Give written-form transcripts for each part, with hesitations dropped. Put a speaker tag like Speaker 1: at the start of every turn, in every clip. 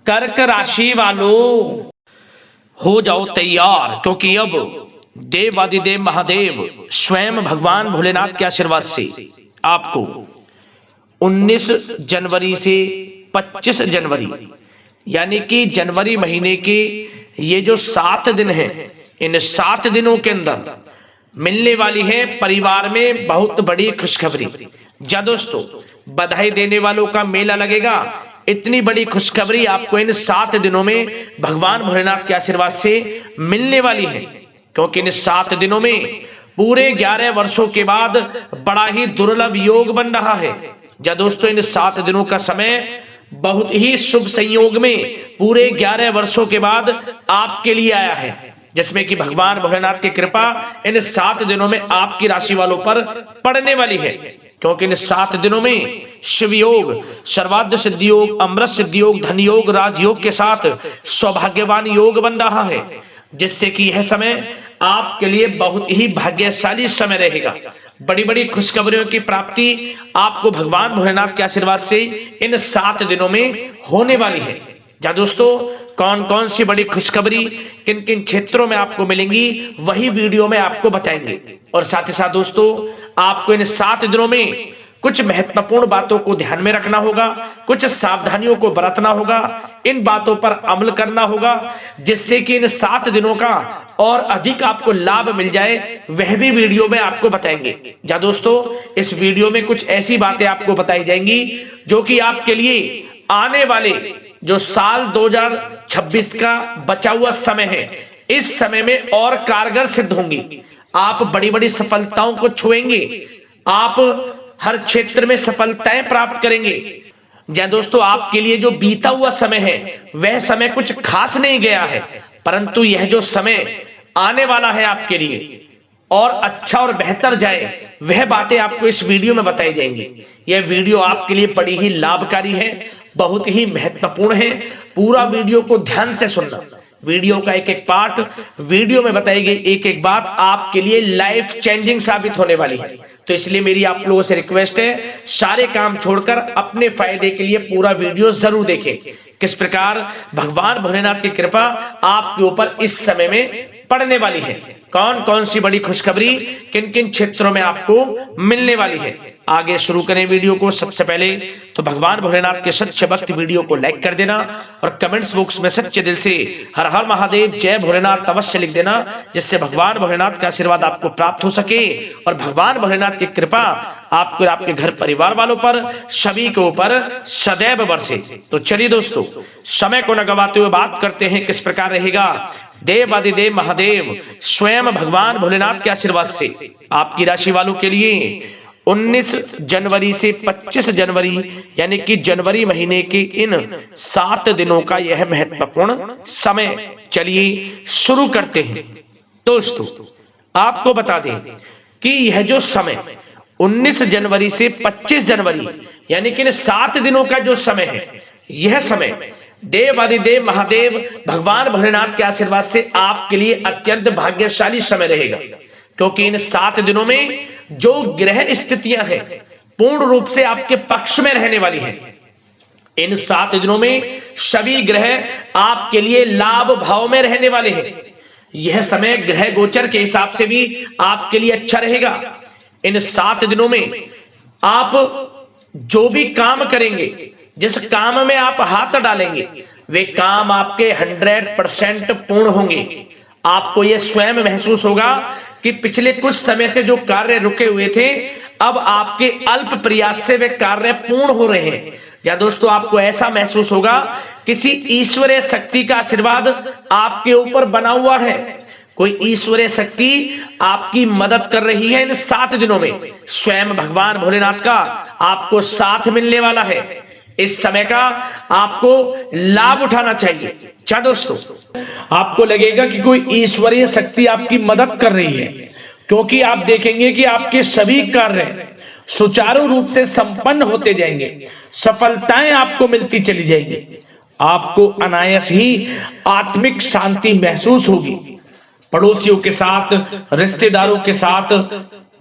Speaker 1: कर्क राशि वालों हो जाओ तैयार, क्योंकि अब देवादिदेव महादेव स्वयं भगवान भोलेनाथ के आशीर्वाद से आपको 19 जनवरी से 25 जनवरी यानी कि जनवरी महीने के ये जो 7 दिन हैं, इन 7 दिनों के अंदर मिलने वाली है परिवार में बहुत बड़ी खुशखबरी। जा दोस्तों, बधाई देने वालों का मेला लगेगा। इतनी बड़ी खुशखबरी आपको इन 7 दिनों में भगवान भोलेनाथ के आशीर्वाद से मिलने वाली है, क्योंकि इन 7 दिनों में पूरे 11 वर्षों के बाद बड़ा ही दुर्लभ योग बन रहा है। जा दोस्तों, इन 7 दिनों का समय बहुत ही शुभ संयोग में पूरे 11 वर्षों के बाद आपके लिए आया है, जिसमें कि भगवान भोलेनाथ की कृपा इन 7 दिनों में आपकी राशि वालों पर पड़ने वाली है। क्योंकि इन 7 दिनों में शिव योग, सर्वार्थ सिद्धि योग, अमृत सिद्धि योग, धन योग, राजयोग के साथ सौभाग्यवान योग बन रहा है, जिससे कि यह समय आपके लिए बहुत ही भाग्यशाली समय रहेगा। बड़ी बड़ी खुशखबरियों की प्राप्ति आपको भगवान भोलेनाथ के आशीर्वाद से इन 7 दिनों में होने वाली है। जा दोस्तों, कौन कौन सी बड़ी खुशखबरी किन किन क्षेत्रों में आपको मिलेंगी, वही वीडियो में आपको बताएंगे। और साथ ही साथ दोस्तों, आपको इन 7 दिनों में कुछ महत्वपूर्ण बातों को ध्यान में रखना होगा, कुछ सावधानियों को बरतना होगा, इन बातों पर अमल करना होगा, जिससे कि इन 7 दिनों का और अधिक आपको लाभ मिल जाए, वह भी वीडियो में आपको बताएंगे। जा दोस्तों, इस वीडियो में कुछ ऐसी बातें आपको बताई जाएंगी जो कि आपके लिए आने वाले जो साल 2026 का बचा हुआ समय है, इस समय में और कारगर सिद्ध होंगी। आप बड़ी बड़ी सफलताओं को छुएंगे, आप हर क्षेत्र में सफलताएं प्राप्त करेंगे। जी दोस्तों, आपके लिए जो बीता हुआ समय है वह समय कुछ खास नहीं गया है, परंतु यह जो समय आने वाला है आपके लिए और अच्छा और बेहतर जाए, वह बातें आपको इस वीडियो में बताई जाएंगी। यह वीडियो आपके लिए बड़ी ही लाभकारी है, बहुत ही महत्वपूर्ण है। पूरा वीडियो को ध्यान से सुनना। वीडियो का एक एक पार्ट, वीडियो में बताई गई एक एक बात आपके लिए लाइफ चेंजिंग साबित होने वाली है। तो इसलिए मेरी आप लोगों से रिक्वेस्ट है, सारे काम छोड़कर अपने फायदे के लिए पूरा वीडियो जरूर देखें। किस प्रकार भगवान भोलेनाथ की कृपा आपके ऊपर इस समय में पड़ने वाली है, कौन कौन सी बड़ी खुशखबरी किन किन क्षेत्रों में आपको मिलने वाली है। आगे शुरू करें वीडियो को। सबसे पहले तो भगवान भोलेनाथ के सच्चे भक्त वीडियो को लाइक कर देना और कमेंट्स बॉक्स में सच्चे दिल से हर हर महादेव जय भोलेनाथ अवश्य लिख देना, जिससे भगवान भोलेनाथ का आशीर्वाद आपको प्राप्त हो सके और भगवान भोलेनाथ की कृपा आपको, आपके घर परिवार वालों पर, सभी के ऊपर सदैव बरसे। तो चलिए दोस्तों, समय को न गवाते हुए बात करते हैं किस प्रकार रहेगा देवादिदेव महादेव स्वयं भगवान भोलेनाथ के आशीर्वाद से आपकी राशि वालों के लिए 19 जनवरी से 25 जनवरी यानी कि जनवरी महीने के इन 7 दिनों का यह महत्वपूर्ण समय। चलिए शुरू करते हैं। दोस्तों, आपको बता दें कि यह जो समय 19 जनवरी से 25 जनवरी यानी कि इन 7 दिनों का जो समय है, यह समय देवादिदेव महादेव भगवान भोलेनाथ के आशीर्वाद से आपके लिए अत्यंत भाग्यशाली समय रहेगा। क्योंकि इन 7 दिनों में जो ग्रह स्थितियां हैं पूर्ण रूप से आपके पक्ष में रहने वाली हैं। इन 7 दिनों में सभी ग्रह आपके लिए लाभ भाव में रहने वाले हैं। यह समय ग्रह गोचर के हिसाब से भी आपके लिए अच्छा रहेगा। इन 7 दिनों में आप जो भी काम करेंगे, जिस काम में आप हाथ डालेंगे, वे काम आपके 100% पूर्ण होंगे। आपको यह स्वयं महसूस होगा कि पिछले कुछ समय से जो कार्य रुके हुए थे, अब आपके अल्प प्रयास से वे कार्य पूर्ण हो रहे हैं। या दोस्तों, आपको ऐसा महसूस होगा किसी ईश्वरीय शक्ति का आशीर्वाद आपके ऊपर बना हुआ है। कोई ईश्वरीय शक्ति आपकी मदद कर रही है। इन 7 दिनों में स्वयं भगवान भोलेनाथ का आपको साथ मिलने वाला है। इस समय का आपको लाभ उठाना चाहिए। क्या दोस्तों, आपको लगेगा कि कोई ईश्वरीय शक्ति आपकी मदद कर रही है, क्योंकि आप देखेंगे कि आपके सभी कार्य सुचारू रूप से संपन्न होते जाएंगे, सफलताएं आपको मिलती चली जाएंगी। आपको अनायास ही आत्मिक शांति महसूस होगी। पड़ोसियों के साथ, रिश्तेदारों के साथ,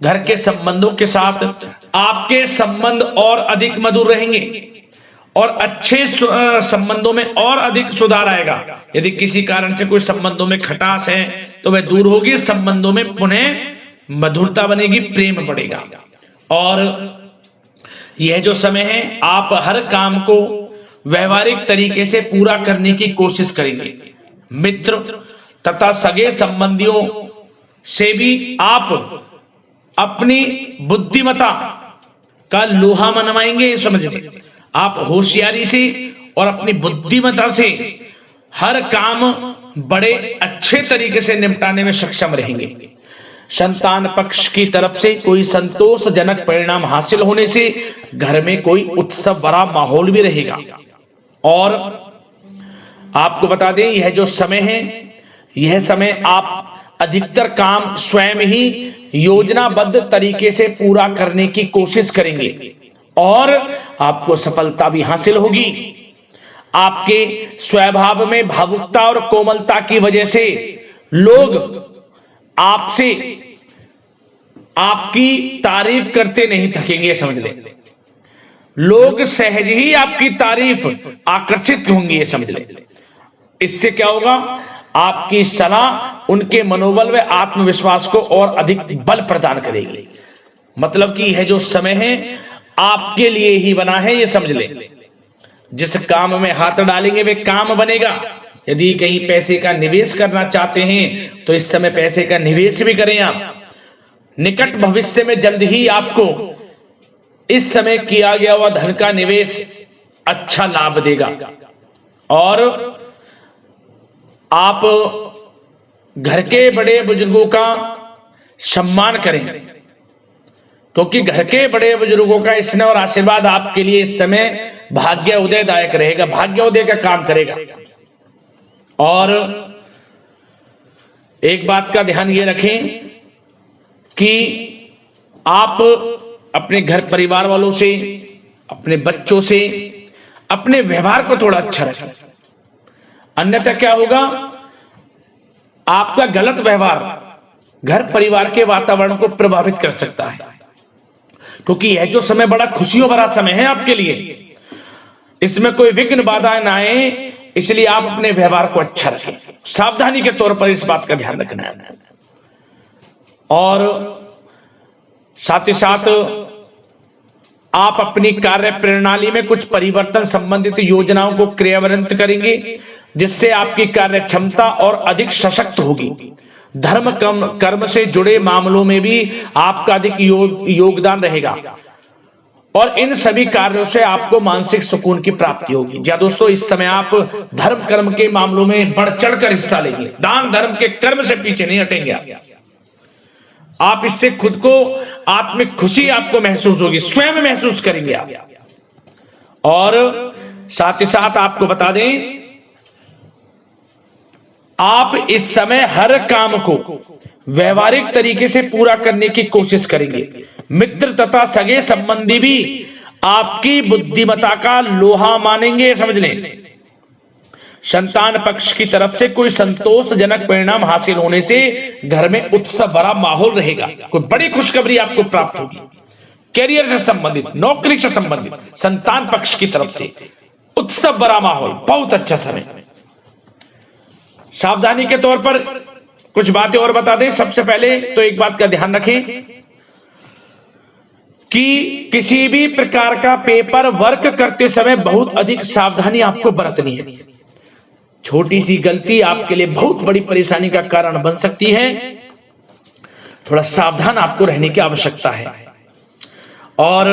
Speaker 1: घर के संबंधों के साथ आपके संबंध और अधिक मधुर रहेंगे और अच्छे संबंधों में और अधिक सुधार आएगा। यदि किसी कारण से कोई संबंधों में खटास है तो वह दूर होगी, संबंधों में पुनः मधुरता बनेगी, प्रेम बढ़ेगा। और यह जो समय है आप हर काम को व्यवहारिक तरीके से पूरा करने की कोशिश करेंगे। मित्र तथा सगे संबंधियों से भी आप अपनी बुद्धिमत्ता का लोहा मनवाएंगे। समझिए, आप होशियारी से और अपनी बुद्धिमत्ता से हर काम बड़े अच्छे तरीके से निपटाने में सक्षम रहेंगे। संतान पक्ष की तरफ से कोई संतोषजनक परिणाम हासिल होने से घर में कोई उत्सव भरा माहौल भी रहेगा। और आपको बता दें, यह जो समय है, यह समय आप अधिकतर काम स्वयं ही योजनाबद्ध तरीके से पूरा करने की कोशिश करेंगे और आपको सफलता भी हासिल होगी। आपके स्वभाव में भावुकता और कोमलता की वजह से लोग आपसे आपकी तारीफ करते नहीं थकेंगे। समझ लें, लोग सहज ही आपकी तारीफ आकर्षित होंगी, ये समझ लें। इससे क्या होगा, आपकी सलाह उनके मनोबल व आत्मविश्वास को और अधिक बल प्रदान करेगी। मतलब कि यह जो समय है आपके लिए ही बना है, ये समझ लें। जिस काम में हाथ डालेंगे वे काम बनेगा। यदि कहीं पैसे का निवेश करना चाहते हैं तो इस समय पैसे का निवेश भी करें आप। निकट भविष्य में जल्द ही आपको इस समय किया गया हुआ धन का निवेश अच्छा लाभ देगा। और आप घर के बड़े बुजुर्गों का सम्मान करें, क्योंकि घर के बड़े बुजुर्गों का स्नेह और आशीर्वाद आपके लिए इस समय भाग्य उदयदायक रहेगा, भाग्य उदय का काम करेगा। और एक बात का ध्यान ये रखें कि आप अपने घर परिवार वालों से, अपने बच्चों से अपने व्यवहार को थोड़ा अच्छा रखें। अन्यथा क्या होगा, आपका गलत व्यवहार घर परिवार के वातावरण को प्रभावित कर सकता है। क्योंकि यह जो समय बड़ा खुशियों भरा समय है आपके लिए, इसमें कोई विघ्न बाधाएं ना आए, इसलिए आप अपने व्यवहार को अच्छा रखें। सावधानी के तौर पर इस बात का ध्यान रखना है। और साथ ही साथ आप अपनी कार्य प्रणाली में कुछ परिवर्तन संबंधित योजनाओं को क्रियान्वित करेंगे, जिससे आपकी कार्य क्षमता और अधिक सशक्त होगी। धर्म कर्म से जुड़े मामलों में भी आपका अधिक योगदान रहेगा और इन सभी कार्यों से आपको मानसिक सुकून की प्राप्ति होगी। जी दोस्तों, इस समय आप धर्म कर्म के मामलों में बढ़ चढ़कर हिस्सा लेंगे। दान धर्म के कर्म से पीछे नहीं हटेंगे आप। इससे खुद को आत्मिक खुशी आपको महसूस होगी, स्वयं महसूस करेंगे आप। और साथ ही साथ आपको बता दें, आप इस समय हर काम को व्यवहारिक तरीके से पूरा करने की कोशिश करेंगे। मित्र तथा सगे संबंधी भी आपकी बुद्धिमत्ता का लोहा मानेंगे। समझ लें, संतान पक्ष की तरफ से कोई संतोषजनक परिणाम हासिल होने से घर में उत्सव भरा माहौल रहेगा। कोई बड़ी खुशखबरी आपको प्राप्त होगी। कैरियर से संबंधित, नौकरी से संबंधित, संतान पक्ष की तरफ से उत्सव भरा माहौल, बहुत अच्छा समय। सावधानी के तौर पर कुछ बातें और बता दें। सबसे पहले तो एक बात का ध्यान रखें कि किसी भी प्रकार का पेपर वर्क करते समय बहुत अधिक सावधानी आपको बरतनी है। छोटी सी गलती आपके लिए बहुत बड़ी परेशानी का कारण बन सकती है। थोड़ा सावधान आपको रहने की आवश्यकता है। और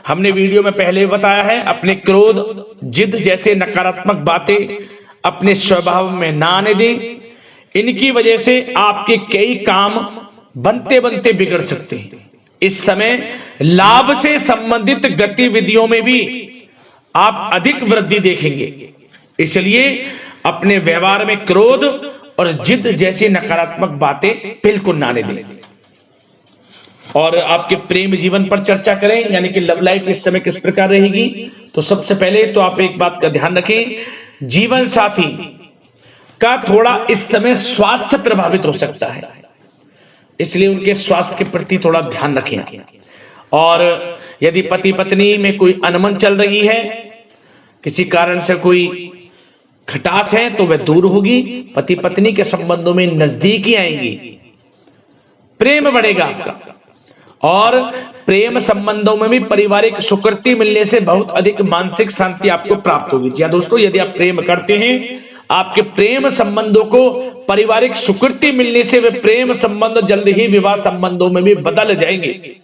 Speaker 1: हमने वीडियो में पहले बताया है, अपने क्रोध, जिद जैसे नकारात्मक बातें अपने स्वभाव में ना आने दें। इनकी वजह से आपके कई काम बनते बनते बिगड़ सकते हैं। इस समय लाभ से संबंधित गतिविधियों में भी आप अधिक वृद्धि देखेंगे। इसलिए अपने व्यवहार में क्रोध और जिद जैसी नकारात्मक बातें बिल्कुल ना आने दें। और आपके प्रेम जीवन पर चर्चा करें, यानी कि लव लाइफ इस समय किस प्रकार रहेगी। तो सबसे पहले तो आप एक बात का ध्यान रखें, जीवन साथी का थोड़ा इस समय स्वास्थ्य प्रभावित हो सकता है, इसलिए उनके स्वास्थ्य के प्रति थोड़ा ध्यान रखें। और यदि पति पत्नी में कोई अनबन चल रही है किसी कारण से कोई खटास है तो वह दूर होगी। पति पत्नी के संबंधों में नजदीकी आएंगी, प्रेम बढ़ेगा आपका, और प्रेम संबंधों में भी पारिवारिक स्वीकृति मिलने से बहुत अधिक मानसिक शांति आपको प्राप्त होगी। जी दोस्तों, यदि आप प्रेम करते हैं, आपके प्रेम संबंधों को पारिवारिक स्वीकृति मिलने से वे प्रेम संबंध जल्द ही विवाह संबंधों में भी बदल जाएंगे।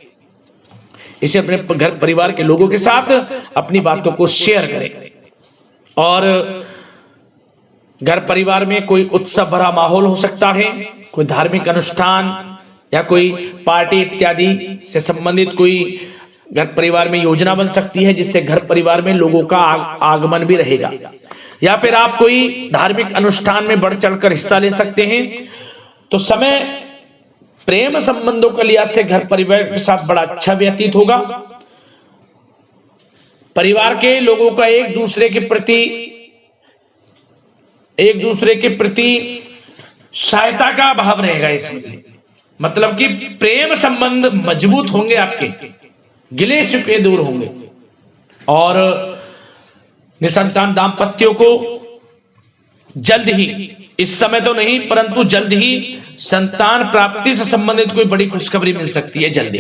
Speaker 1: इसे अपने घर परिवार के लोगों के साथ अपनी बातों को शेयर करें। और घर परिवार में कोई उत्सव भरा माहौल हो सकता है, कोई धार्मिक अनुष्ठान या कोई पार्टी इत्यादि से संबंधित कोई घर परिवार में योजना बन सकती है, जिससे घर परिवार में लोगों का आगमन भी रहेगा। या फिर आप कोई धार्मिक अनुष्ठान में बढ़ चढ़कर हिस्सा ले सकते हैं। तो समय प्रेम संबंधों के लिहाज से घर परिवार के साथ बड़ा अच्छा व्यतीत होगा। परिवार के लोगों का एक दूसरे के प्रति सहायता का भाव रहेगा इसमें, मतलब कि प्रेम संबंध मजबूत होंगे, आपके गिले शिकवे दूर होंगे। और निसंतान दाम्पत्यों को जल्द ही, इस समय तो नहीं परंतु जल्द ही संतान प्राप्ति से संबंधित कोई बड़ी खुशखबरी मिल सकती है जल्दी।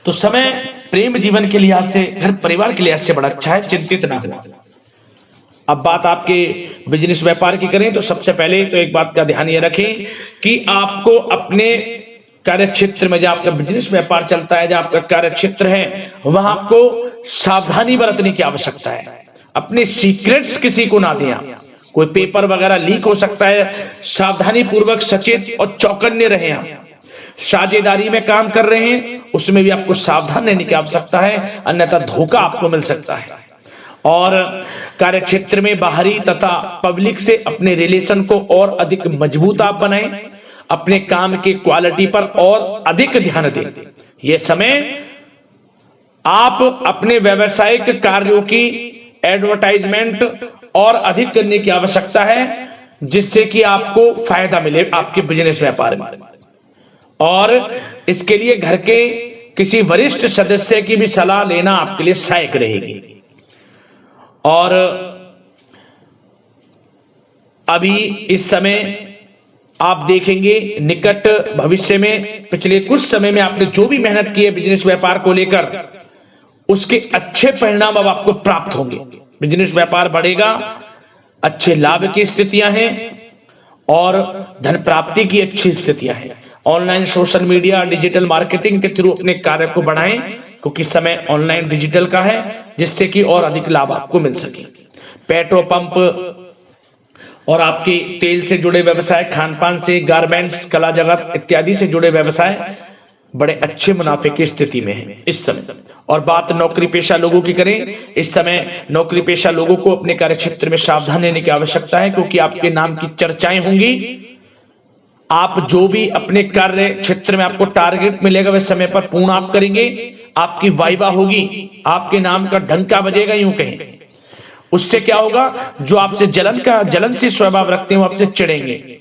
Speaker 1: तो समय प्रेम जीवन के लिहाज से, घर परिवार के लिहाज से बड़ा अच्छा है, चिंतित ना हो। अब बात आपके बिजनेस व्यापार की करें तो सबसे पहले तो एक बात का ध्यान ये रखें कि आपको अपने कार्य क्षेत्र में, जहां आपका बिजनेस व्यापार चलता है, जहां आपका कार्य क्षेत्र है, वहां आपको सावधानी बरतने की आवश्यकता है। अपने सीक्रेट्स किसी को ना दें आप। कोई पेपर वगैरह लीक हो सकता है, सावधानी पूर्वक सचेत और चौकन्ने रहें आप। साझेदारी में काम कर रहे हैं उसमें भी आपको सावधान रहने की आवश्यकता है, अन्यथा धोखा आपको मिल सकता है। और कार्य क्षेत्र में बाहरी तथा पब्लिक से अपने रिलेशन को और अधिक मजबूत आप बनाएं। अपने काम की क्वालिटी पर और अधिक ध्यान दें। यह समय आप अपने व्यावसायिक कार्यों की एडवर्टाइजमेंट और अधिक करने की आवश्यकता है, जिससे कि आपको फायदा मिले आपके बिजनेस व्यापार में। और इसके लिए घर के किसी वरिष्ठ सदस्य की भी सलाह लेना आपके लिए सहायक रहेगी। और अभी इस समय आप देखेंगे निकट भविष्य में, पिछले कुछ समय में आपने जो भी मेहनत की है बिजनेस व्यापार को लेकर, उसके अच्छे परिणाम अब आपको प्राप्त होंगे। बिजनेस व्यापार बढ़ेगा, अच्छे लाभ की स्थितियां हैं और धन प्राप्ति की अच्छी स्थितियां हैं। Online social media digital marketing के थ्रू अपने कार्य को बढ़ाएं, क्योंकि समय ऑनलाइन डिजिटल का है, जिससे कि और अधिक लाभ आपको मिल सके। पेट्रोल पंप और आपके तेल से जुड़े व्यवसाय, खान पान से, गारमेंट्स, कला जगत इत्यादि से जुड़े व्यवसाय बड़े अच्छे मुनाफे की स्थिति में है इस समय। और बात नौकरी पेशा लोगों की करें, इस समय नौकरी पेशा लोगों को अपने कार्य क्षेत्र में सावधान रहने की आवश्यकता है, क्योंकि आपके नाम की चर्चाएं होंगी। आप जो भी अपने कार्य क्षेत्र में आपको टारगेट मिलेगा वह समय पर पूर्ण आप करेंगे। आपकी वाइवा होगी, आपके नाम का डंका बजेगा, यूं कहें। उससे क्या होगा, जो आपसे जलनशील स्वभाव रखते हैं वो आपसे चिढ़ेंगे,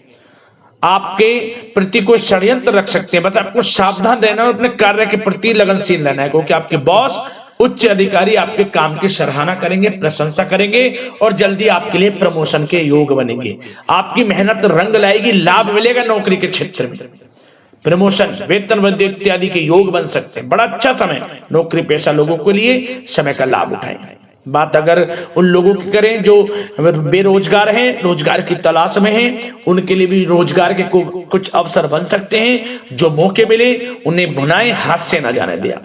Speaker 1: आपके प्रति कोई षड्यंत्र रख सकते हैं। बस आपको सावधान रहना और अपने कार्य के प्रति लगनशील रहना है, क्योंकि आपके बॉस, उच्च अधिकारी आपके काम की सराहना करेंगे, प्रशंसा करेंगे और जल्दी आपके लिए प्रमोशन के योग बनेंगे। आपकी मेहनत रंग लाएगी, लाभ मिलेगा नौकरी के क्षेत्र में, प्रमोशन, वेतन वृद्धि इत्यादि के योग बन सकते हैं। बड़ा अच्छा समय नौकरी पेशा लोगों के लिए, समय का लाभ उठाएं। बात अगर उन लोगों की करें जो बेरोजगार हैं, रोजगार की तलाश में हैं, उनके लिए भी रोजगार के कुछ अवसर बन सकते हैं। जो मौके मिले उन्हें भुनाएं, हाथ से न जाने दिया।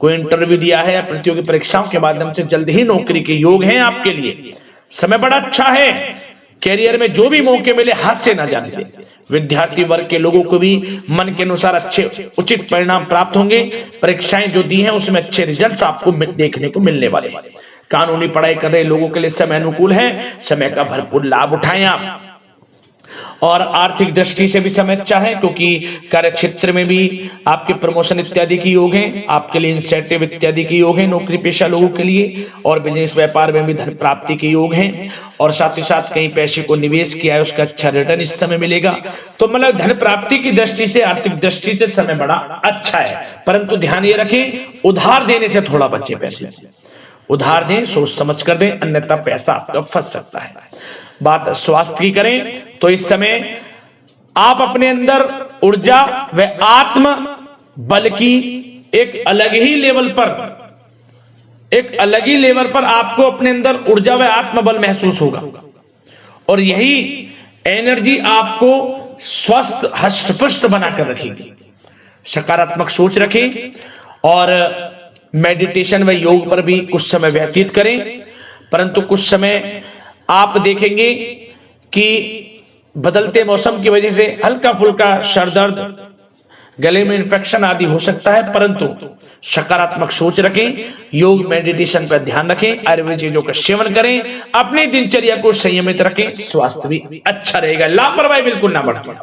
Speaker 1: कोई इंटरव्यू दिया है या प्रतियोगी परीक्षाओं के माध्यम से जल्द ही नौकरी के योग हैं आपके लिए। समय बड़ा अच्छा है, कैरियर में जो भी मौके मिले हाथ से न जाने दें। विद्यार्थी वर्ग के लोगों को भी मन के अनुसार अच्छे उचित परिणाम प्राप्त होंगे। परीक्षाएं जो दी हैं उसमें अच्छे रिजल्ट्स आपको देखने को मिलने वाले हैं। कानूनी पढ़ाई कर रहे लोगों के लिए समय अनुकूल है, समय का भरपूर लाभ उठाएं आप। और आर्थिक दृष्टि से भी समय अच्छा है, क्योंकि कार्य क्षेत्र में भी आपके प्रमोशन इत्यादि की योग हैं, आपके लिए इंसेंटिव इत्यादि की योग हैं नौकरी पेशा लोगों के लिए। और बिजनेस व्यापार में भी धन प्राप्ति के योग हैं, और साथ ही साथ कहीं पैसे को निवेश किया है उसका अच्छा रिटर्न इस समय मिलेगा। तो मतलब धन प्राप्ति की दृष्टि से, आर्थिक दृष्टि से समय बड़ा अच्छा है। परंतु ध्यान ये रखें, उधार देने से थोड़ा बचे पैसे। उधार दें, सोच समझ कर दें, अन्यथा पैसा आपका फंस सकता है। बात स्वास्थ्य की करें तो इस समय आप अपने अंदर ऊर्जा व आत्म बल की एक अलग ही लेवल पर आपको अपने अंदर ऊर्जा व आत्मबल महसूस होगा और यही एनर्जी आपको स्वस्थ हष्ट-पुष्ट बनाकर रखेगी। सकारात्मक सोच रखें और मेडिटेशन व योग पर भी कुछ समय व्यतीत करें, परंतु कुछ समय आप देखेंगे कि बदलते मौसम की वजह से हल्का फुल्का सर दर्द, गले में इंफेक्शन आदि हो सकता है, परंतु सकारात्मक सोच रखें, योग मेडिटेशन पर ध्यान रखें, आयुर्वेद चीजों का सेवन करें, अपनी दिनचर्या को संयमित रखें, स्वास्थ्य भी अच्छा रहेगा। लापरवाही बिल्कुल ना बरतें।